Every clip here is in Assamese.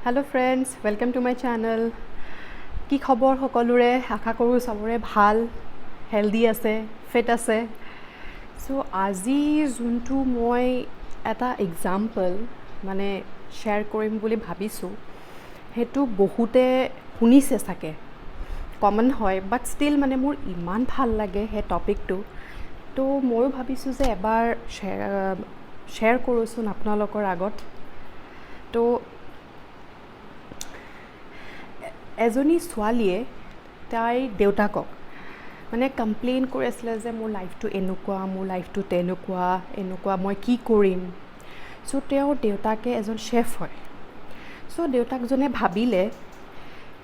Hello friends, welcome to my channel. কি খবৰ সকলোৰে আশা কৰোঁ সবৰে ভাল হেলদি আছে ফিট আছে সো আজি যোনটো মই এটা এক্সাম্পল মানে শ্বেয়াৰ কৰিম বুলি ভাবিছোঁ হেতু বহুতে শুনিছে চাগে কমন হয় বাট ষ্টিল মানে মোৰ ইমান ভাল লাগে হে টপিকটো তো মই ভাবিছোঁ যে এবাৰ শ্বেয়াৰ কৰোঁচোন আপোনালোকৰ আগত তো এজনী ছোৱালীয়ে তাইৰ দেউতাকক মানে কমপ্লেইন কৰি আছিলে যে মোৰ লাইফটো এনেকুৱা মই কি কৰিম সো তেওঁৰ দেউতাকে এজন শেফ হয় সো দেউতাকজনে ভাবিলে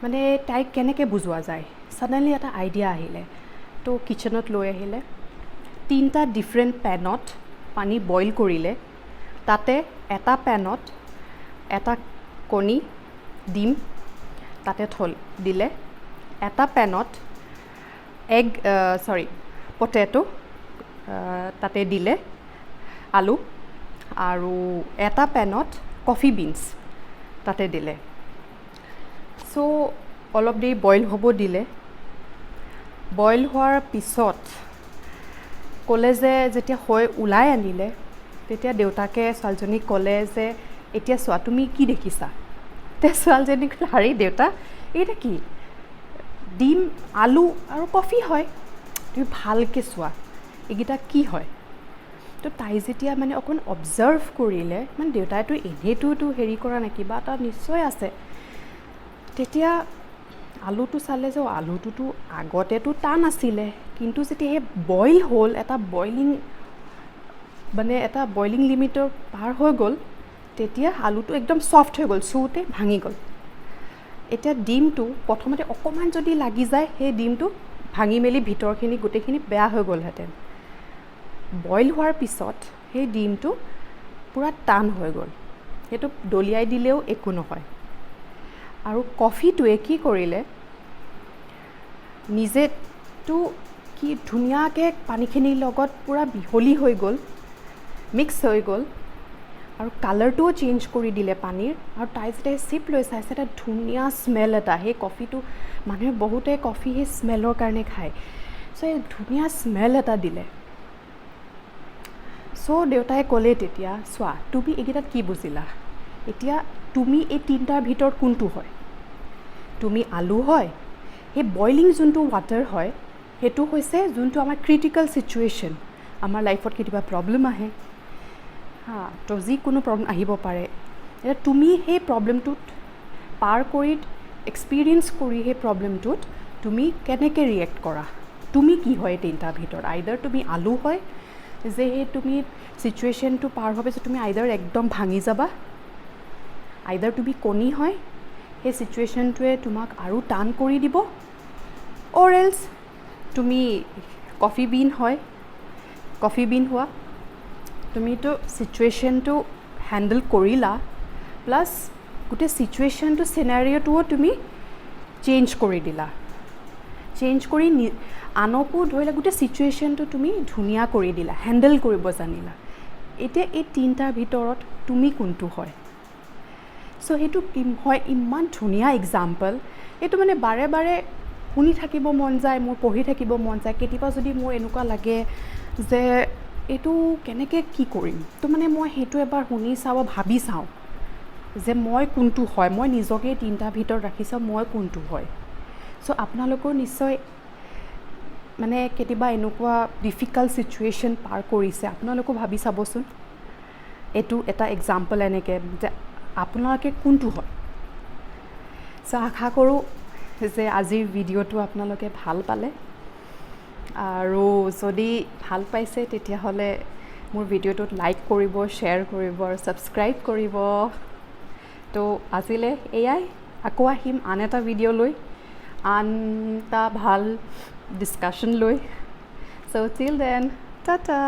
মানে তাইক কেনেকৈ বুজোৱা যায় সাডেনলি এটা আইডিয়া আহিলে তো কিচেনত লৈ আহিলে তিনিটা ডিফাৰেণ্ট পেনত পানী বইল কৰিলে তাতে এটা পেনত এটা কণী ডিম তাতে দিলে এটা পেনত পটেটো তাতে দিলে আলু আৰু এটা পেনত কফি বিনছ তাতে দিলে সো অলপ দেৰি বইল হ'ব দিলে বইল হোৱাৰ পিছত ক'লে যে যেতিয়া ওলাই আনিলে তেতিয়া দেউতাকে ছোৱালীজনীক ক'লে যে এতিয়া চোৱা তুমি কি দেখিছা তে ছোৱালীজনী ক'লে হাৰি দেউতা এইটা কি ডিম আলু আৰু কফি হয় তুমি ভালকৈ চোৱা এইকেইটা কি হয় তো তাই যেতিয়া মানে অকণ অবজাৰ্ভ কৰিলে মানে দেউতাইতো এনেইতো হেৰি কৰা নাই কিবা এটা নিশ্চয় আছে তেতিয়া আলুটো চালে যে আলুটোতো আগতেতো টান আছিলে কিন্তু যেতিয়া সেই বইল হ'ল এটা বইলিং লিমিটৰ পাৰ হৈ গ'ল তেতিয়া আলুটো একদম সফ্ট হৈ গ'ল চুওতে ভাঙি গ'ল এতিয়া ডিমটো প্ৰথমতে অকণমান যদি লাগি যায় সেই ডিমটো ভাঙি মেলি ভিতৰখিনি গোটেইখিনি বেয়া হৈ গ'লহেঁতেন বইল হোৱাৰ পিছত সেই ডিমটো পূৰা টান হৈ গ'ল সেইটো দলিয়াই দিলেও একো নহয় আৰু কফিটোৱে কি কৰিলে নিজেতো কি ধুনীয়াকৈ পানীখিনিৰ লগত পূৰা মিহলি হৈ গ'ল মিক্স হৈ গ'ল আৰু কালাৰটোও চেঞ্জ কৰি দিলে পানীৰ আৰু তাই যেতিয়া চিপ লৈ চাইছে এটা ধুনীয়া স্মেল এটা সেই কফিটো মানুহে বহুতে কফি সেই স্মেলৰ কাৰণে খায় চ' এই ধুনীয়া স্মেল এটা দিলে চ' দেউতাই ক'লে তেতিয়া চোৱা তুমি এইকেইটাত কি বুজিলা এতিয়া তুমি এই তিনিটাৰ ভিতৰত কোনটো হয় তুমি আলু হয় সেই বইলিং যোনটো ৱাটাৰ হয় সেইটো হৈছে যোনটো আমাৰ ক্ৰিটিকেল চিটুৱেশ্যন আমাৰ লাইফত কেতিয়াবা প্ৰব্লেম আহে তো যিকোনো প্ৰব্লেম আহিব পাৰে এতিয়া তুমি সেই প্ৰব্লেমটোত পাৰ কৰি এক্সপিৰিয়েঞ্চ কৰি সেই প্ৰব্লেমটোত তুমি কেনেকৈ ৰিয়েক্ট কৰা তুমি কি হয় তিনিটাৰ ভিতৰত আইদাৰ তুমি আলু হয় যে সেই তুমি চিটুৱেশ্যনটো পাৰ হোৱাৰ পিছত তুমি আইদাৰ একদম ভাঙি যাবা আইদাৰ তুমি কণী হয় সেই চিটুৱেশ্যনটোৱে তোমাক আৰু টান কৰি দিব অৰ এলছ তুমি কফি বিন হোৱা তুমিতো চিটুৱেশ্যনটো হেণ্ডেল কৰিলা প্লাছ গোটেই চিটুৱেশ্যনটো চিনাৰিঅ'টোও তুমি চেঞ্জ কৰি দিলা চেঞ্জ কৰি আনকো ধৰিলা গোটেই চিটুৱেশ্যনটো তুমি ধুনীয়া কৰি দিলা হেণ্ডেল কৰিব জানিলা এতিয়া এই তিনিটাৰ ভিতৰত তুমি কোনটো হয় চ' সেইটো হয় ইমান ধুনীয়া এক্সাম্পল এইটো মানে বাৰে বাৰে শুনি থাকিব মন যায় মোৰ পঢ়ি থাকিব মন যায় কেতিয়াবা যদি মোৰ এনেকুৱা লাগে যে এইটো কেনেকৈ কি কৰিম তো মানে মই সেইটো এবাৰ শুনি চাওঁ ভাবি চাওঁ যে মই কোনটো হয় মই নিজকে তিনিটাৰ ভিতৰত ৰাখি চাওঁ মই কোনটো হয় চ' আপোনালোকৰ নিশ্চয় মানে কেতিয়াবা এনেকুৱা ডিফিকাল্ট চিটুৱেশ্যন পাৰ কৰিছে আপোনালোকো ভাবি চাবচোন এইটো এটা এক্সাম্পল এনেকৈ যে আপোনালোকে কোনটো হয় চ' আশা কৰোঁ যে আজিৰ ভিডিঅ'টো আপোনালোকে ভাল পালে আৰু যদি ভাল পাইছে তেতিয়াহ'লে মোৰ ভিডিঅ'টোত লাইক কৰিব শ্বেয়াৰ কৰিব আৰু ছাবস্ক্ৰাইব কৰিব তো আজিলৈ এয়াই আকৌ আহিম আন এটা ভিডিঅ' লৈ আন এটা ভাল ডিছকাশ্যন লৈ চ' টিল দেন টাটা